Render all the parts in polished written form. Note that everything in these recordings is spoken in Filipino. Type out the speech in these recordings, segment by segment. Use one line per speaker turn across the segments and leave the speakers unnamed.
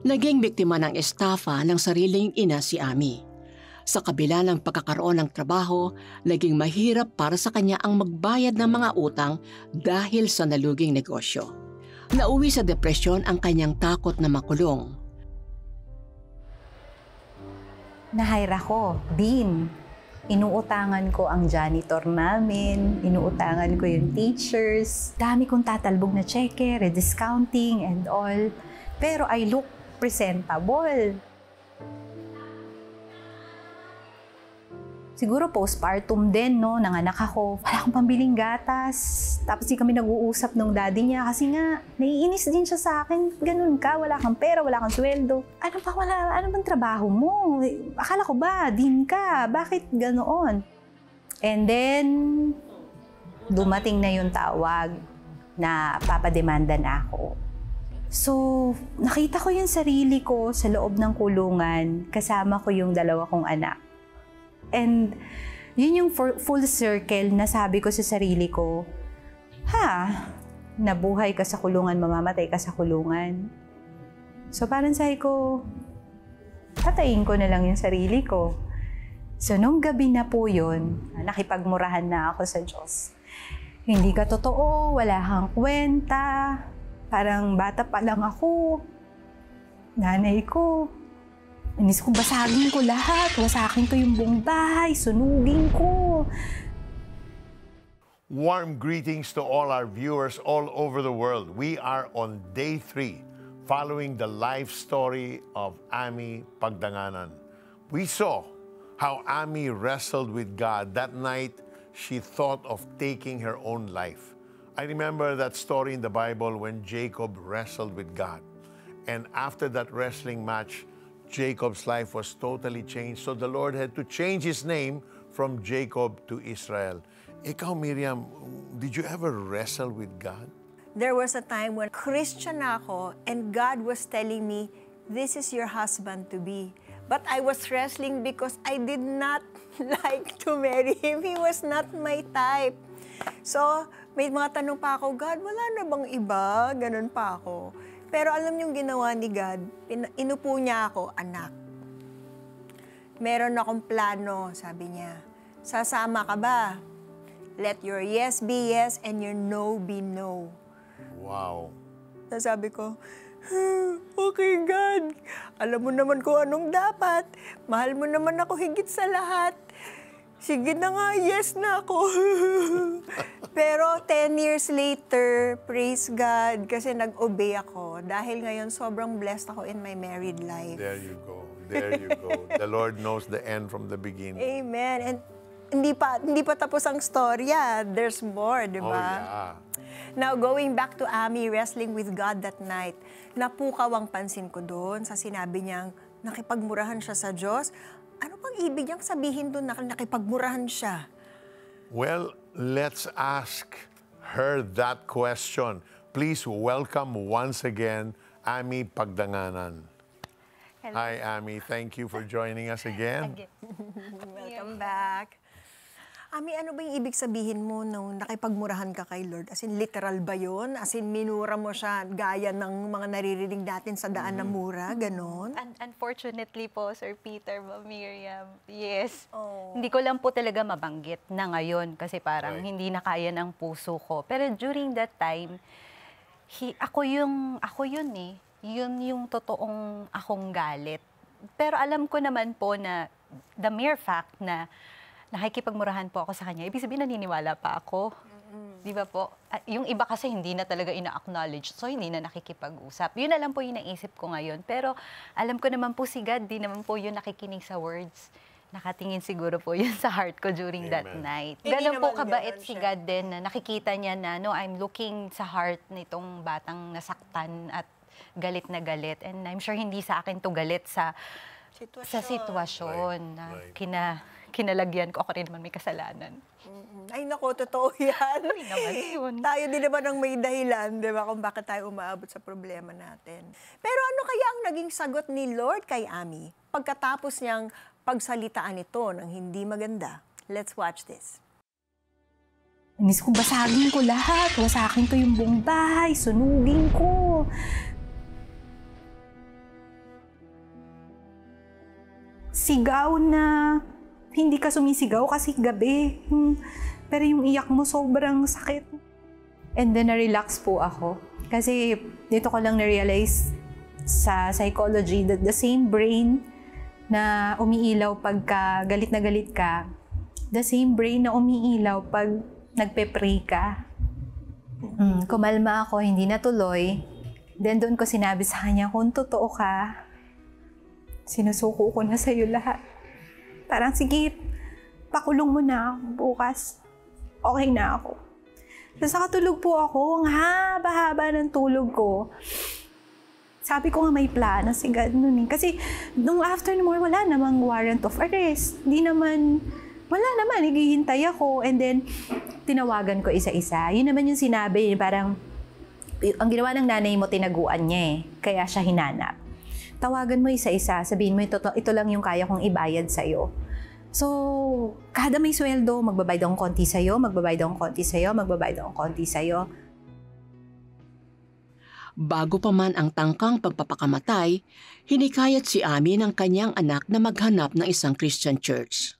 Naging biktima ng estafa ng sariling ina si Ami. Sa kabila ng pagkakaroon ng trabaho, naging mahirap para sa kanya ang magbayad ng mga utang dahil sa naluging negosyo. Nauwi sa depresyon ang kanyang takot na makulong.
Na-hire ako, Bean. Inuutangan ko ang janitor namin, inuutangan ko yung teachers. Dami kong tatalbog na cheque, rediscounting and all. Pero I look presentable. Siguro postpartum din, no? Nanganak ako. Wala akong pambiling gatas. Tapos di kami nag-uusap nung daddy niya kasi nga, naiinis din siya sa akin. Ganun ka, wala kang pera, wala kang sweldo. Ano bang trabaho mo? Akala ko ba, din ka? Bakit ganoon? And then, dumating na yung tawag na papademanda na ako. So, nakita ko yung sarili ko sa loob ng kulungan, kasama ko yung 2 kong anak. And yun yung full circle na sabi ko sa sarili ko, nabuhay ka sa kulungan, mamamatay ka sa kulungan. So parang sabi ko, tatayin ko na lang yung sarili ko. So nung gabi na po yun, nakipagmurahan na ako sa Diyos. Hindi ka totoo, wala kang kwenta, parang bata pa lang ako, nanay ko. Inis ko, basagin ko lahat. Wasakin ko yung buong bahay. Sunugin ko.
Warm greetings to all our viewers all over the world. We are on day 3, following the life story of Ami Pagdanganan. We saw how Ami wrestled with God. That night, she thought of taking her own life. I remember that story in the Bible when Jacob wrestled with God. And after that wrestling match, Jacob's life was totally changed. So the Lord had to change his name from Jacob to Israel. Ikaw, Miriam, did you ever wrestle with God?
There was a time when Christian ako and God was telling me, this is your husband to be. But I was wrestling because I did not like to marry him. He was not my type. So, may mga tanong pa ako, God, wala na bang iba? Ganun pa ako. Pero alam niyong ginawa ni God, inupo niya ako, anak. Meron akong plano, sabi niya. Sasama ka ba? Let your yes be yes and your no be no.
Wow.
Sabi ko, okay God, alam mo naman kung anong dapat. Mahal mo naman ako higit sa lahat. Sige na nga, yes na ako. Pero 10 years later, praise God, kasi nag-obey ako. Dahil ngayon, sobrang blessed ako in my married life.
There you go. There you go. The Lord knows the end from the beginning.
Amen. And hindi pa tapos ang storya. There's more, di ba?
Oh, yeah.
Now, going back to Ami wrestling with God that night, napukaw ang pansin ko doon sa sinabi niyang nakipagmurahan siya sa Diyos. Ano pang ibig niyang sabihin doon na nakipagmurahan siya?
Well, let's ask her that question. Please welcome once again, Ami Pagdanganan.
Hello.
Hi, Ami. Thank you for joining us again.
Welcome back. Ami, ano ba yung ibig sabihin mo nung nakipagmurahan ka kay Lord? As in, literal ba yun? As in, minura mo siya gaya ng mga naririnig natin sa daan na mura? Ganon?
Unfortunately po, Sir Peter, Miriam, yes.
Oh.
Hindi ko lang po talaga mabanggit na ngayon kasi parang
Right.
hindi na kaya ng puso ko. Pero during that time, ako yun eh. Yun yung totoong akong galit. Pero alam ko naman po na the mere fact na nakikipagmurahan po ako sa kanya, ibig sabihin naniniwala pa ako. Di ba po? Yung iba kasi hindi na talaga ina-acknowledge, so hindi na nakikipag-usap. Yun na lang po yung naisip ko ngayon. Pero alam ko naman po si God, di naman po yun nakikinig sa words. Nakatingin siguro po yun sa heart ko during that night. Ganun po kabait si God din na nakikita niya na, no, I'm looking sa heart nitong batang nasaktan at galit na galit. And I'm sure hindi sa akin to galit sa sitwasyon na kinalagyan ko. Ako rin naman may kasalanan.
Ay nako, totoo yan.
Ay naman yun.
Tayo din naman ang may dahilan, di ba, kung bakit tayo umaabot sa problema natin. Pero ano kaya ang naging sagot ni Lord kay Ami pagkatapos niyang pagsalitaan ito ng hindi maganda? Let's watch this.
Inis ko, basagin ko lahat. Wasakin ko yung buong bahay. Sunugin ko. sigaw na hindi ka sumisigaw kasi gabi. Pero yung iyak mo sobrang sakit. And then na-relax po ako. Kasi dito ko lang na-realize sa psychology that the same brain na umiilaw pagka galit na galit ka, the same brain na umiilaw pag nagpe-pray ka. Kumalma ako, hindi natuloy. Then doon ko sinabi sa kanya, kung totoo ka, sinusuko ko na sa'yo lahat. Parang sige, pakulong mo na ako bukas. Okay na ako. Tapos nakatulog po ako, ang haba-haba ng tulog ko. Sabi ko nga may plano si God nun eh. Kasi nung afternoon, wala namang warrant of arrest. Wala naman, naghihintay ako. And then, tinawagan ko isa-isa. Yun naman yung sinabi, parang, ang ginawa ng nanay mo, tinaguan niya eh. Kaya siya hinanap. Tawagan mo isa-isa, sabihin mo, ito lang yung kaya kong ibayad sa'yo. So, kada may sweldo, magbabayad akong konti sa'yo, magbabayad akong konti sa'yo, magbabayad akong konti sa'yo.
Bago pa man ang tangkang pagpapakamatay, hinikayat si Ami ng kanyang anak na maghanap ng isang Christian church.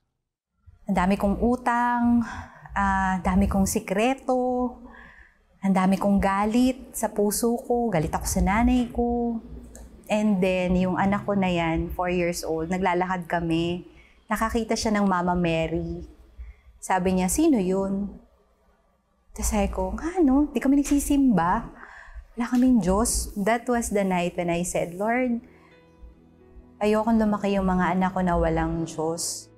Ang dami kong utang, dami kong sikreto, ang dami kong galit sa puso ko, galit ako sa nanay ko. And then, yung anak ko na yan, 4 years old, naglalakad kami. Nakakita siya ng Mama Mary. Sabi niya, sino yun? Tapos sabi ko, di kami nagsisimba. Wala kaming Diyos. That was the night when I said, Lord, ayokong lumaki yung mga anak ko na walang Diyos.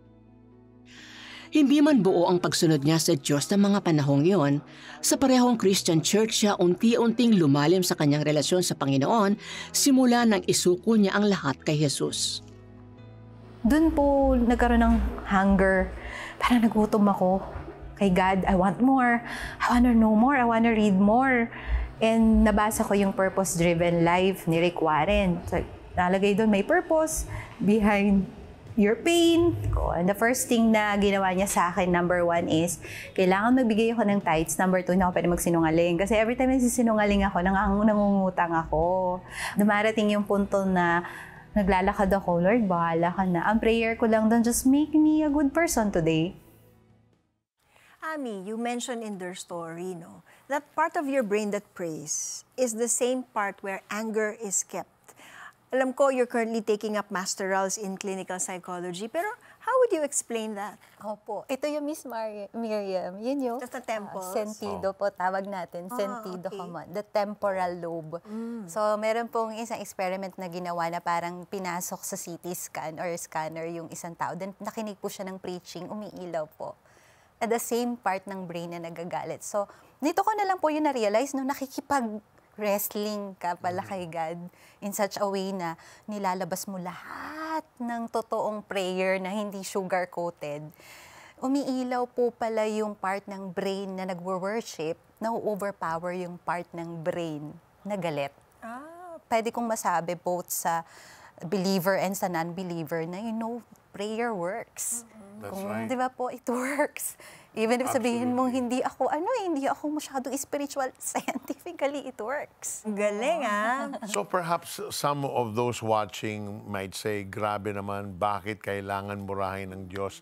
Hindi man buo ang pagsunod niya sa Diyos ng mga panahong iyon, sa parehong Christian church siya unti-unting lumalim sa kanyang relasyon sa Panginoon simula nang isuko niya ang lahat kay Jesus.
Doon po nagkaroon ng hunger. Parang nagutom ako kay God. I want more. I want to know more. I want to read more. And nabasa ko yung purpose-driven life ni Rick Warren. So, nalagay doon may purpose behind your pain. And the first thing na ginawa niya sa akin, number 1 is, kailangan magbigay ako ng tithes. Number 2, hindi ako pwede magsinungaling. Kasi every time nagsisinungaling ako, nangungutang ako. Dumarating yung punto na naglalakad ako, Lord, bahala ka na. Ang prayer ko lang doon, just make me a good person today.
Ami, you mentioned in their story, that part of your brain that prays is the same part where anger is kept. Alam ko, you're currently taking up pastorals in clinical psychology, pero how would you explain that?
Opo, ito yung Miss Miriam. Yun yung
Just the temples?
sentido po, tawag natin. Sentido
okay.
common. The temporal lobe. So, meron pong isang experiment na ginawa na parang pinasok sa CT scan or scanner yung isang tao. Then, nakinig po siya ng preaching, umiilaw po. At the same part ng brain na nagagalit. So, dito ko na lang po yung na-realize, nakikipag-wrestling ka pala kay God in such a way na nilalabas mo lahat ng totoong prayer na hindi sugar-coated. Umiilaw po pala yung part ng brain na nagwo-worship, na-overpower yung part ng brain na galit. Pwede kong masabi both sa believer and sa non-believer na, prayer works.
That's right.
Di ba po, it works. Even if sabihin mong hindi ako masyadong spiritual, scientifically it works.
Galing,
So perhaps some of those watching might say, grabe naman, bakit kailangan murahin ng Diyos?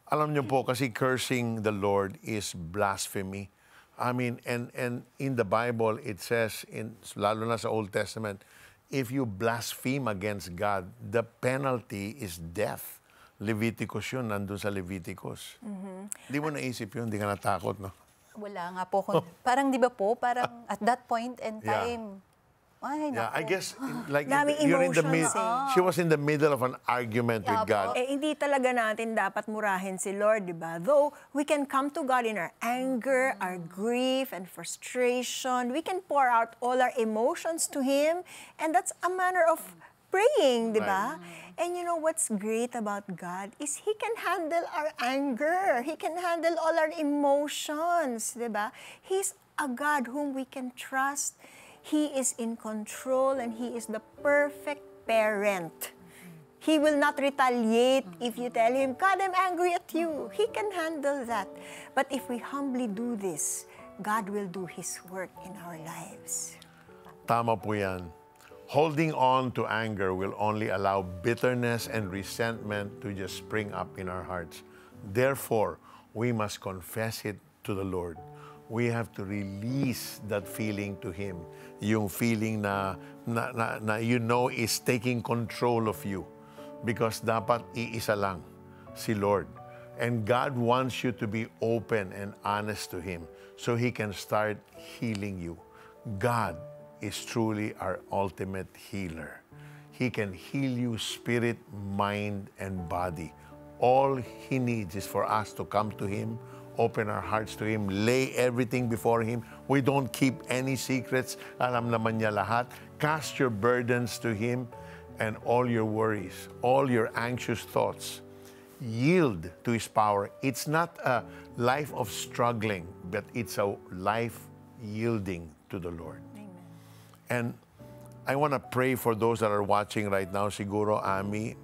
Alam niyo po, kasi cursing the Lord is blasphemy. I mean, and in the Bible, it says, lalo na sa Old Testament, if you blaspheme against God, the penalty is death. Leviticus yun, nandun sa Leviticus. Hindi mo naisip yun, hindi ka natakot, no?
Wala nga po. Parang di ba po, parang at that point in time,
I guess, like,
Daming
you're in the
emotions,
she was in the middle of an argument with God.
Hindi talaga natin dapat murahin si Lord, di ba? Though we can come to God in our anger, our grief, and frustration. We can pour out all our emotions to Him, and that's a manner of praying, di ba? And you know what's great about God is He can handle our anger. He can handle all our emotions, di ba? He's a God whom we can trust. He is in control and He is the perfect parent. He will not retaliate if you tell Him, God, I'm angry at you. He can handle that. But if we humbly do this, God will do His work in our lives.
Tama po yan. Holding on to anger will only allow bitterness and resentment to just spring up in our hearts. Therefore, we must confess it to the Lord. We have to release that feeling to Him. Yung feeling na is taking control of you. Because dapat iisa lang, si Lord. And God wants you to be open and honest to Him so He can start healing you. God is truly our ultimate healer. He can heal you spirit, mind, and body. All He needs is for us to come to Him, open our hearts to Him, lay everything before Him. We don't keep any secrets. Alam naman niya lahat. Cast your burdens to Him and all your worries, all your anxious thoughts. Yield to His power. It's not a life of struggling, but it's a life yielding to the Lord. And I want to pray for those that are watching right now, siguro, Ami,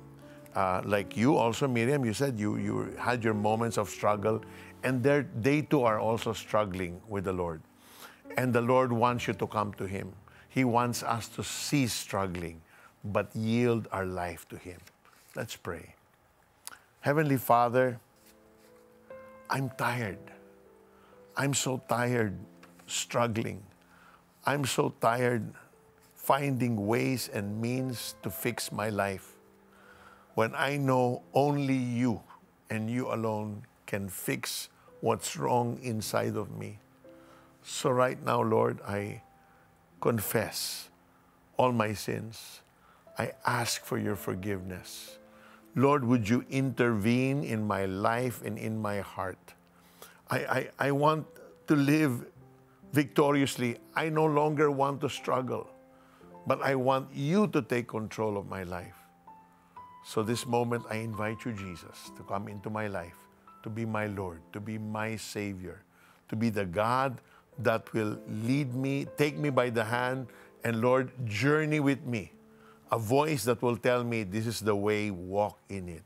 like you also, Miriam, you said you had your moments of struggle, and they too are also struggling with the Lord. And the Lord wants you to come to Him. He wants us to cease struggling, but yield our life to Him. Let's pray. Heavenly Father, I'm tired. I'm so tired struggling. I'm so tired finding ways and means to fix my life when I know only you and you alone can fix what's wrong inside of me. So right now, Lord, I confess all my sins. I ask for your forgiveness. Lord, would you intervene in my life and in my heart? I want to live victoriously. I no longer want to struggle, but I want you to take control of my life. So this moment, I invite you, Jesus, to come into my life, to be my Lord, to be my Savior, to be the God that will lead me, take me by the hand, and Lord, journey with me. A voice that will tell me, this is the way, walk in it.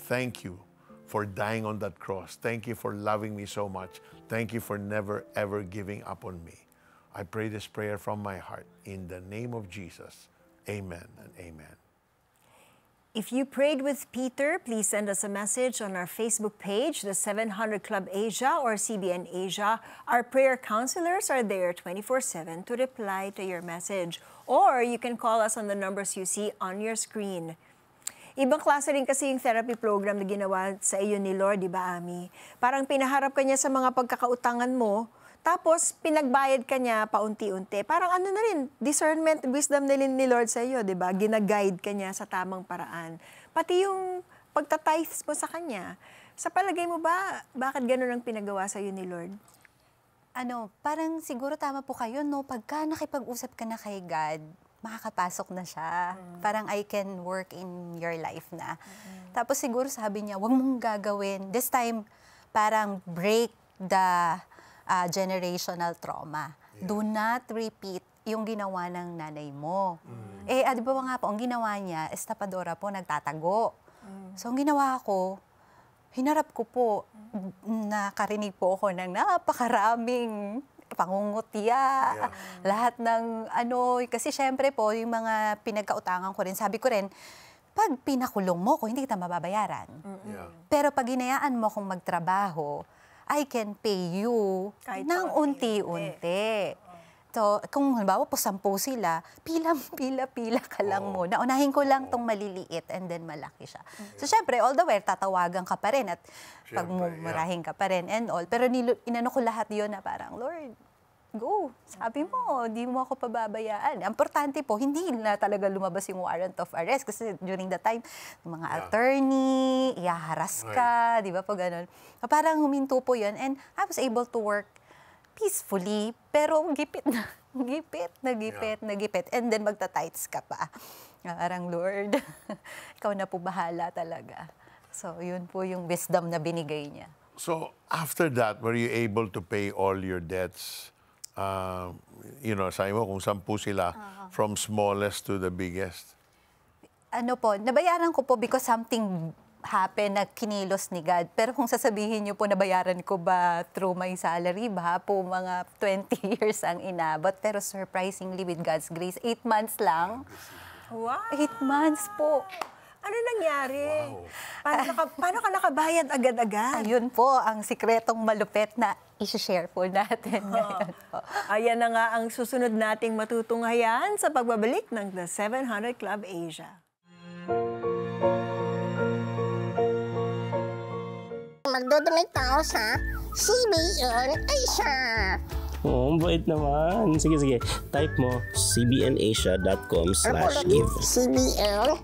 Thank you for dying on that cross. Thank you for loving me so much. Thank you for never, ever giving up on me. I pray this prayer from my heart. In the name of Jesus, amen and amen.
If you prayed with Peter, please send us a message on our Facebook page, the 700 Club Asia or CBN Asia. Our prayer counselors are there 24/7 to reply to your message. Or you can call us on the numbers you see on your screen. Ibang klase rin kasi yung therapy program na ginawa sa iyo ni Lord, di ba, Ami? Parang pinaharap ka niya sa mga pagkakautangan mo, tapos pinagbayad ka niya paunti-unti. Parang ano na rin, discernment, wisdom na rin ni Lord sa iyo, di ba? Ginaguide ka niya sa tamang paraan. Pati yung pagtatithes mo sa Kanya. Sa palagay mo ba, bakit gano'n ang pinagawa sa iyo ni Lord?
Parang siguro tama po kayo, no? Pagka nakipag-usap ka na kay God, makakapasok na siya. Parang I can work in your life na. Tapos siguro sabi niya, huwag mong gagawin. This time, parang break the generational trauma. Do not repeat yung ginawa ng nanay mo. Di ba nga po, ang ginawa niya, estapadora po, nagtatago. So, ang ginawa ko, hinarap ko po, nakarinig po ako ng napakaraming pangungutya, lahat ng kasi syempre po, yung mga pinagkautangan ko rin, sabi ko rin, pag pinakulong mo ko, hindi kita mababayaran. Pero pag hinayaan mo akong magtrabaho, I can pay you
kahit
ng unti-unti. So, kung halimbawa po 10 sila, pila ka lang muna. Unahin ko lang tong maliliit and then malaki siya. So, syempre, all the way, tatawagan ka pa rin at pagmumurahin ka pa rin and all. Pero inano ko lahat yun na parang, Lord, go. Sabi mo, di mo ako pababayaan. Ang importante po, hindi na talaga lumabas yung warrant of arrest kasi during the time, mga attorney, ihaharas ka, di ba po ganun. Parang huminto po yun and I was able to work peacefully, pero gipit. And then magta-tights ka pa. Parang, Lord, ikaw na po bahala talaga. So, yun po yung wisdom na binigay niya.
So, after that, were you able to pay all your debts? Sabi mo kung 10 sila, from smallest to the biggest.
Nabayaran ko po because something happen na kinilos ni God. Pero kung sasabihin niyo po, nabayaran ko ba through my salary, ba po mga 20 years ang inabot. Pero surprisingly, with God's grace, 8 months lang.
Wow!
8 months po.
Ano nangyari? Paano ka nakabayad agad-agad?
Ayun po, ang sikretong malupet na i-share po natin ngayon po.
Ayan na nga ang susunod nating matutunghayan sa pagbabalik ng The 700 Club Asia.
Magdodonate ako sa CBN Asia.
Oo, bait naman. Sige, sige. Type mo cbnasia.com/give.
CBN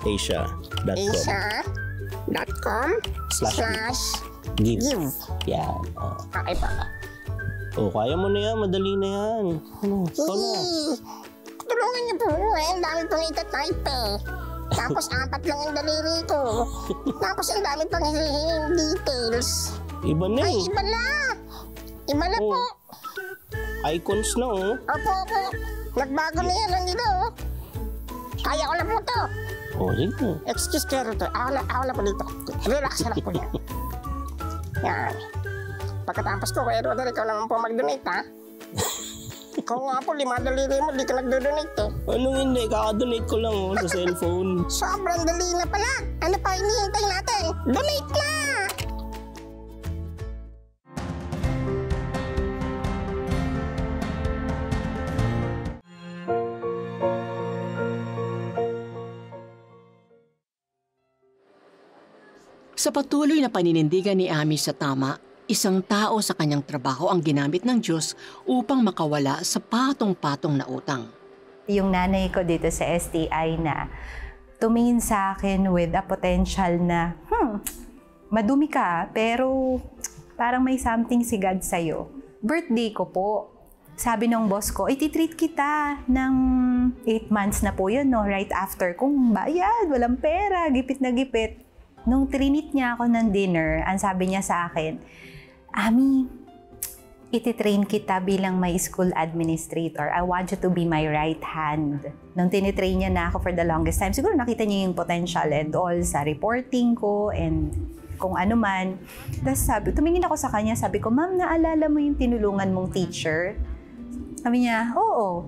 Asia.com/give.
Give.
Yan. Oh.
Okay pa.
Oh, kaya mo na yan. Madali na yan. Ano? Ikaw na.
Tulungan niyo po eh. Ang dami pang itatype eh. Tapos 4 lang ang daliri ko. Tapos ang dami pang hihinging details.
Iba na
Ay,
eh.
iba na. Iba na po.
Icons na oh.
Opo. Nagbago na yan ang ito. Kaya ko na po to.
Oh, sige.
Excuse pero to. Ako na po dito. Relax na po yan. Yan. Pagkatapos ko, Kuya Roderick, ikaw naman po mag-donate, ha? Ikaw nga po, 5 daliri mo, di ka nag-donate, eh.
Anong hindi? Kaka-donate ko lang oh, sa cellphone.
Sobrang dali na pala. Ano pa hinihintay natin? Donate na!
Sa patuloy na paninindigan ni Ami sa tama, isang tao sa kanyang trabaho ang ginamit ng Diyos upang makawala sa patong-patong na utang.
Yung nanay ko dito sa STI na tumingin sa akin with a potential na, madumi ka, pero parang may something si God sa'yo. Birthday ko po. Sabi ng boss ko, ititreat kita ng 8 months na po yun, no? Right after kung bayad, walang pera, gipit na gipit. Nung trinit niya ako ng dinner, ang sabi niya sa akin, Ami, ititrain kita bilang my school administrator. I want you to be my right hand. Nung tinitrain niya na ako for the longest time, siguro nakita niya yung potential and all sa reporting ko and kung ano man. Tapos tumingin ako sa kanya, sabi ko, Ma'am, naalala mo yung tinulungan mong teacher? Sabi niya, oo.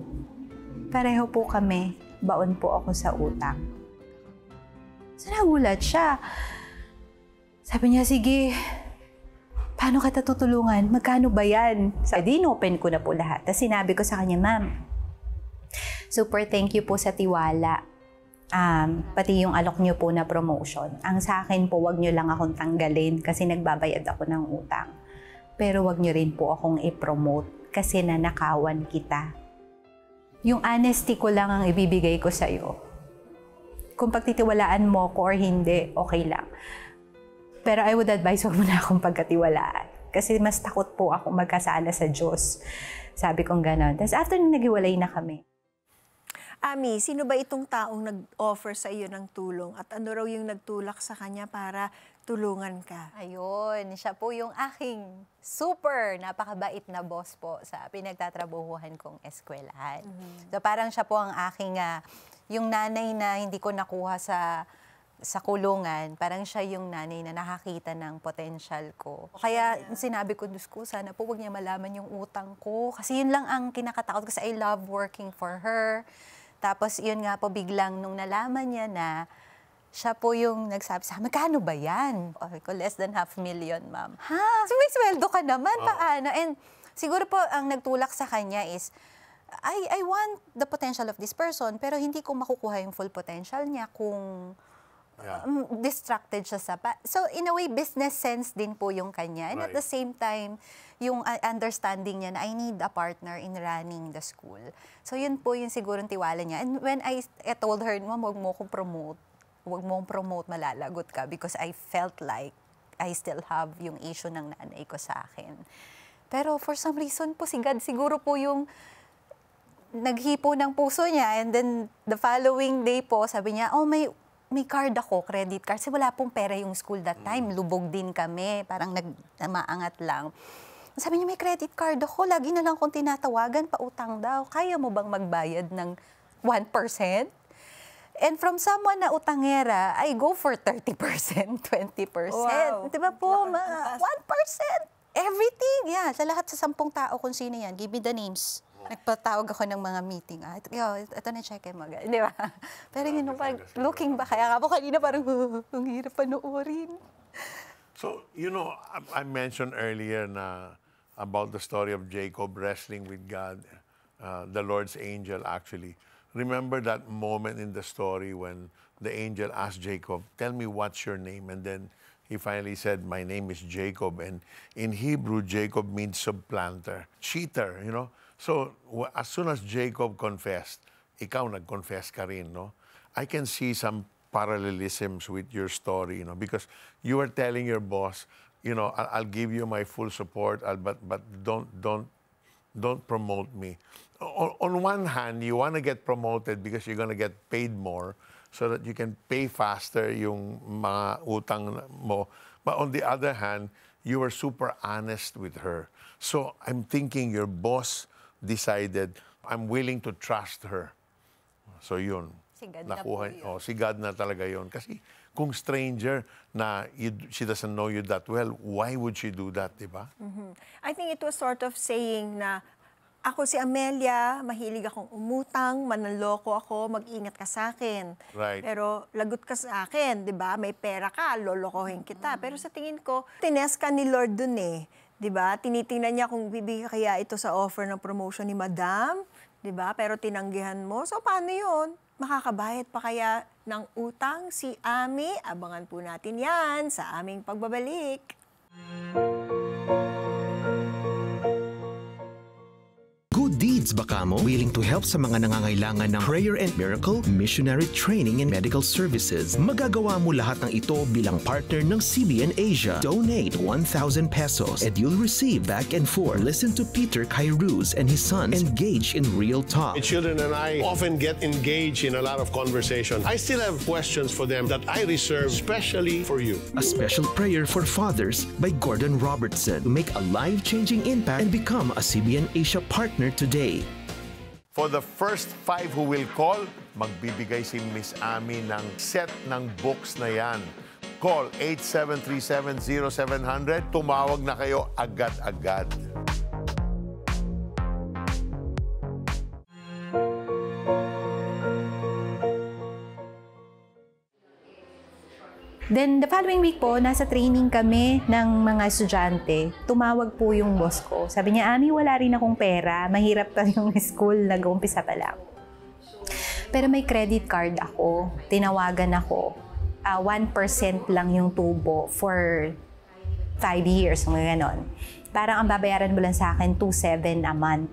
Pareho po kami. Baon po ako sa utang. So nagulat siya. Sabi niya, sige, paano kita tutulungan? Magkano ba yan? So, in-open ko na po lahat. Tapos sinabi ko sa kanya, Ma'am, super thank you po sa tiwala. Pati yung alok niyo po na promotion. Ang sa akin po, wag niyo lang akong tanggalin kasi nagbabayad ako ng utang. Pero wag niyo rin po akong i-promote kasi nanakawan kita. Yung honesty ko lang ang ibibigay ko sa'yo. Kung pagtitiwalaan mo ko or hindi, okay lang. Pero I would advise huwag mo na akong pagkatiwalaan. Kasi mas takot po ako magkasala sa Diyos. Sabi kong gano'n. Tapos after nung naghiwalay na kami.
Ami, sino ba itong taong nag-offer sa iyo ng tulong? At ano raw yung nagtulak sa kanya para tulungan ka?
Ayun, siya po yung aking super napakabait na boss po sa pinagtatrabahuhan kong eskwelahan. So parang siya po ang aking, yung nanay na hindi ko nakuha sa kulungan, parang siya yung nanay na nakakita ng potential ko. Kaya sinabi ko, Diyos ko, sana po huwag niya malaman yung utang ko. Kasi yun lang ang kinakatakot kasi I love working for her. Tapos yun nga po biglang nung nalaman niya na siya po yung nagsabi sa akin, magkano ba yan? Okay ko, less than 500,000, ma'am. Ha? So may sweldo ka naman, paano? And siguro po ang nagtulak sa kanya is, I want the potential of this person, pero hindi ko makukuha yung full potential niya kung distracted siya sa... So, in a way, business sense din po yung kanya. And at the same time, yung understanding niya na I need a partner in running the school. So, yun po yung sigurong tiwala niya. And when I told her, Ma'am, huwag mo akong promote. Huwag mo akong promote, malalagot ka. Because I felt like I still have yung issue ng nanay ko sa akin. Pero for some reason po, si God siguro po yung naghipo ng puso niya. And then, the following day po, sabi niya, oh, may card ako, credit card. Kasi wala pong pera yung school that time. Lubog din kami. Parang maangat lang. Sabi niya, may credit card ako. Lagi na lang kung tinatawagan, pautang daw. Kaya mo bang magbayad ng 1%? And from someone na utangera, I go for 30%, 20%.
Wow.
Di ba po? 1%. Everything. Yeah, sa lahat sa 10 tao kung sino yan. Give me the names. Nagpatawag ako ng mga meeting. Ito na check mo. Di ba? Pero yun, pag looking back, kaya nga po kanina parang, ang hirap panoorin.
So, you know, I mentioned earlier about the story of Jacob wrestling with God, the Lord's angel actually. Remember that moment in the story when the angel asked Jacob, tell me what's your name? And then he finally said, my name is Jacob. And in Hebrew, Jacob means supplanter, cheater, you know. So as soon as Jacob confessed, ikaw nag-confess ka rin, no? I can see some parallelisms with your story, you know, because you were telling your boss, you know, I'll give you my full support, but don't promote me. On one hand, you want to get promoted because you're going to get paid more so that you can pay faster yung mga utang mo. But on the other hand, you were super honest with her. So I'm thinking your boss decided, I'm willing to trust her. So yun.
Sigad na po yun.
Sigad na talaga yun. Kasi kung stranger na she doesn't know you that well, why would she do that, di ba?
I think it was sort of saying na, ako si Amelia, mahilig akong umutang, mananloko ako, mag-ingat ka sa akin.
Right.
Pero lagot ka sa akin, di ba? May pera ka, lolokohin kita. Pero sa tingin ko, tines ka ni Lord dun eh. Di ba? Tinitingnan niya kung bibigyan kaya ito sa offer ng promotion ni Madam. Di ba? Pero tinanggihan mo. So paano yun? Makakabayad pa kaya ng utang si Ami? Abangan po natin yan sa aming pagbabalik.
Good Deeds Bacamo, willing to help sa mga nangangailangan ng prayer and miracle, missionary training and medical services. Magagawa mo lahat ng ito bilang partner ng CBN Asia. Donate 1,000 pesos and you'll receive back and forth. Listen to Peter Kairuz and his sons engage in real talk.
My children and I often get engaged in a lot of conversation. I still have questions for them that I reserve specially for you.
A special prayer for fathers by Gordon Robertson to make a life-changing impact and become a CBN Asia partner today.
For the first 5 who will call, magbibigay si Miss Ami ng set ng books na yan. Call 8737-0700. Tumawag na kayo agad-agad.
Then, the following week po, nasa training kami ng mga estudyante. Tumawag po yung boss ko. Sabi niya, Ami, wala rin akong pera. Mahirap pa yung school, nag-uumpisa pa lang. Pero may credit card ako. Tinawagan ako. 1% lang yung tubo for 5 years, mga ganon. Parang ang babayaran mo lang sa akin, 2,700 a month.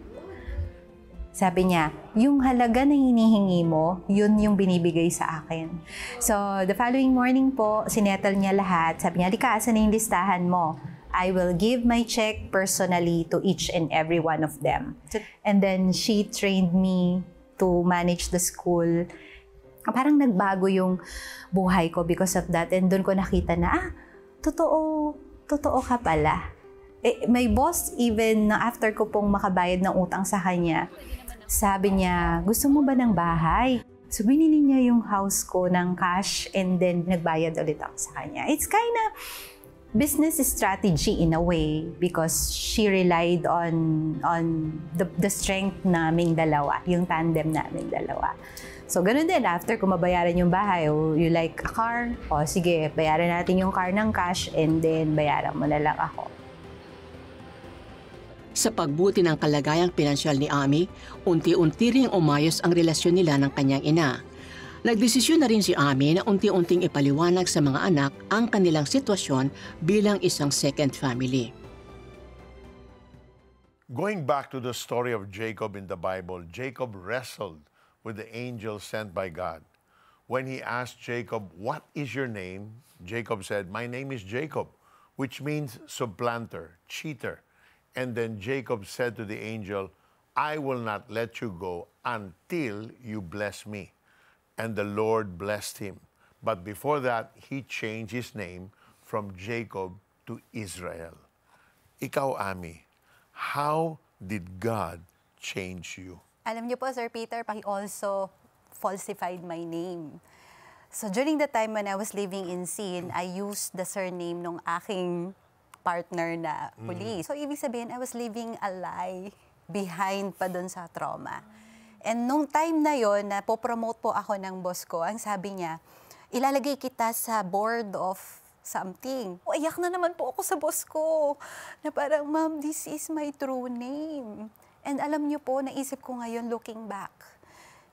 Sabi niya, yung halaga na hinihingi mo, yun yung binibigay sa akin. So, the following morning po, sinettle niya lahat. Sabi niya, Lika, asan na yung listahan mo? I will give my check personally to each and every one of them. And then, she trained me to manage the school. Parang nagbago yung buhay ko because of that. And doon ko nakita na, totoo ka pala. My boss, even after ko pong makabayad ng utang sa kanya, sabi niya, gusto mo ba ng bahay? So, binili niya yung house ko ng cash and then nagbayad ulit ako sa kanya. It's kind of business strategy in a way because she relied on the strength naming dalawa, yung tandem naming dalawa. So, ganun din. After kung mabayaran yung bahay, you like a car? O, sige, bayaran natin yung car ng cash and then bayaran mo na lang ako.
Sa pagbuti ng kalagayang pinansyal ni Ami, unti-unti ring umayos ang relasyon nila ng kanyang ina. Nagdesisyon na rin si Ami na unti-unting ipaliwanag sa mga anak ang kanilang sitwasyon bilang isang second family.
Going back to the story of Jacob in the Bible, Jacob wrestled with the angel sent by God. When he asked Jacob, "What is your name?" Jacob said, "My name is Jacob," which means supplanter, cheater. And then Jacob said to the angel, "I will not let you go until you bless me." And the Lord blessed him. But before that, he changed his name from Jacob to Israel. Ikaw, Ami, how did God change you?
Alam niyo po, Sir Peter, he also falsified my name. So during the time when I was living in Sin, I used the surname ng aking partner na police. So ibig sabihin, I was living a lie behind pa dun sa trauma. And nung time na yon na po-promote po ako ng boss ko, ang sabi niya, ilalagay kita sa board of something. Iyak na naman po ako sa boss ko. Na parang, ma'am, this is my true name. And alam niyo po, naisip ko ngayon looking back,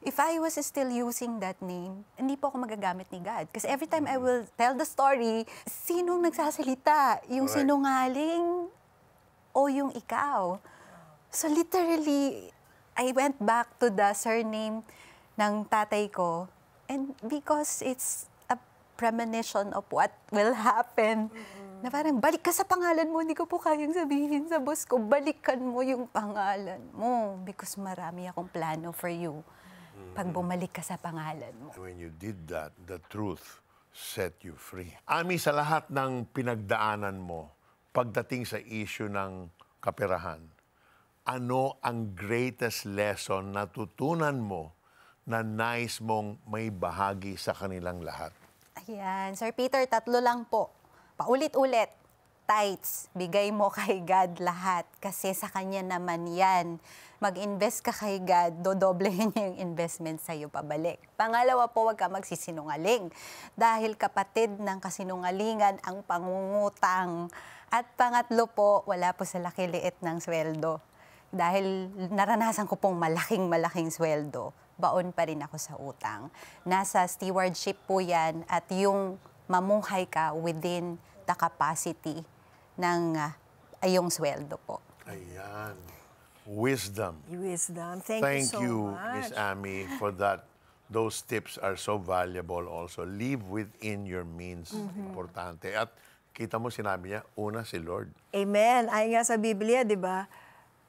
if I was still using that name, hindi po ako magagamit ni God. Kasi every time I will tell the story, sinong nagsasalita? Yung sinungaling o yung ikaw? So literally, I went back to the surname ng tatay ko. And because it's a premonition of what will happen, na parang, balik ka sa pangalan mo, hindi ko po kayang sabihin sa boss ko, balikan mo yung pangalan mo because marami akong plano for you. Pag bumalik ka sa pangalan mo.
When you did that, the truth set you free. Ami, sa lahat ng pinagdaanan mo, pagdating sa issue ng kaperahan, ano ang greatest lesson na tutunan mo na nais mong may bahagi sa kanilang lahat?
Ayan, Sir Peter, 3 lang po. Paulit-ulit. Tithes, bigay mo kay God lahat kasi sa Kanya naman yan. Mag-invest ka kay God, dodoblehin niya yung investment sa'yo pabalik. Pangalawa po, huwag ka magsisinungaling dahil kapatid ng kasinungalingan ang pangungutang. At pangatlo po, wala po sa laki-liit ng sweldo. Dahil naranasan ko pong malaking sweldo, baon pa rin ako sa utang. Nasa stewardship po yan at yung mamuhay ka within the capacity ng iyong sweldo po.
Ayan. Wisdom.
Wisdom. Thank you so much.
Miss Ami, for that. Those tips are so valuable also. Live within your means. Importante. At kita mo, sinabi niya, una si Lord.
Amen. Ay nga sa Biblia, di ba?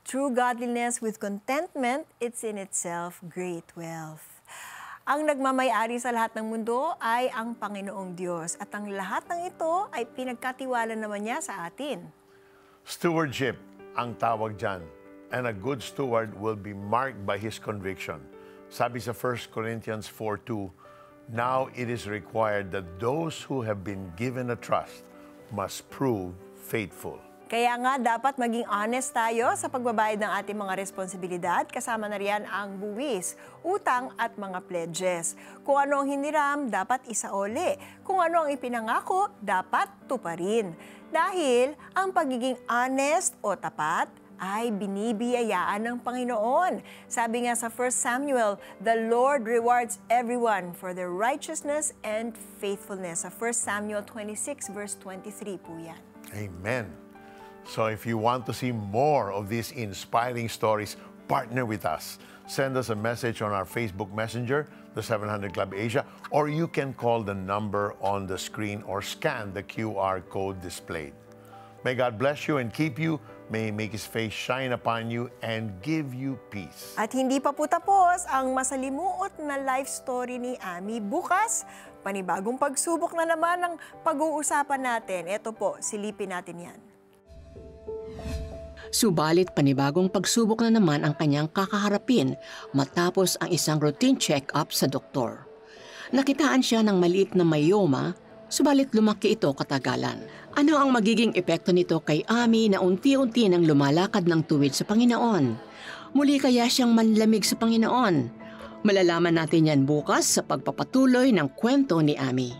True godliness with contentment, it's in itself great wealth. Ang nagmamay-ari sa lahat ng mundo ay ang Panginoong Diyos. At ang lahat ng ito ay pinagkatiwala naman niya sa atin.
Stewardship ang tawag dyan. And a good steward will be marked by his conviction. Sabi sa 1 Corinthians 4:2, now it is required that those who have been given a trust must prove faithful.
Kaya nga, dapat maging honest tayo sa pagbabayad ng ating mga responsibilidad, kasama na riyan ang buwis, utang at mga pledges. Kung ano ang hiniram, dapat isaoli. Kung ano ang ipinangako, dapat tuparin. Dahil ang pagiging honest o tapat ay binibiyayaan ng Panginoon. Sabi nga sa 1 Samuel, the Lord rewards everyone for their righteousness and faithfulness. Sa 1 Samuel 26 verse 23 po yan.
Amen. So if you want to see more of these inspiring stories, partner with us. Send us a message on our Facebook Messenger, the 700 Club Asia, or you can call the number on the screen or scan the QR code displayed. May God bless you and keep you. May He make His face shine upon you and give you peace.
At hindi pa po tapos ang masalimuot na life story ni Ami. Bukas, panibagong pagsubok na naman ang pag-uusapan natin. Ito po, silipin natin yan.
Subalit panibagong pagsubok na naman ang kanyang kakaharapin matapos ang isang routine check-up sa doktor. Nakitaan siya ng maliit na myoma, subalit lumaki ito katagalan. Ano ang magiging epekto nito kay Ami na unti-unti nang lumalakad ng tuwid sa Panginoon? Muli kaya siyang manlamig sa Panginoon? Malalaman natin yan bukas sa pagpapatuloy ng kwento ni Ami.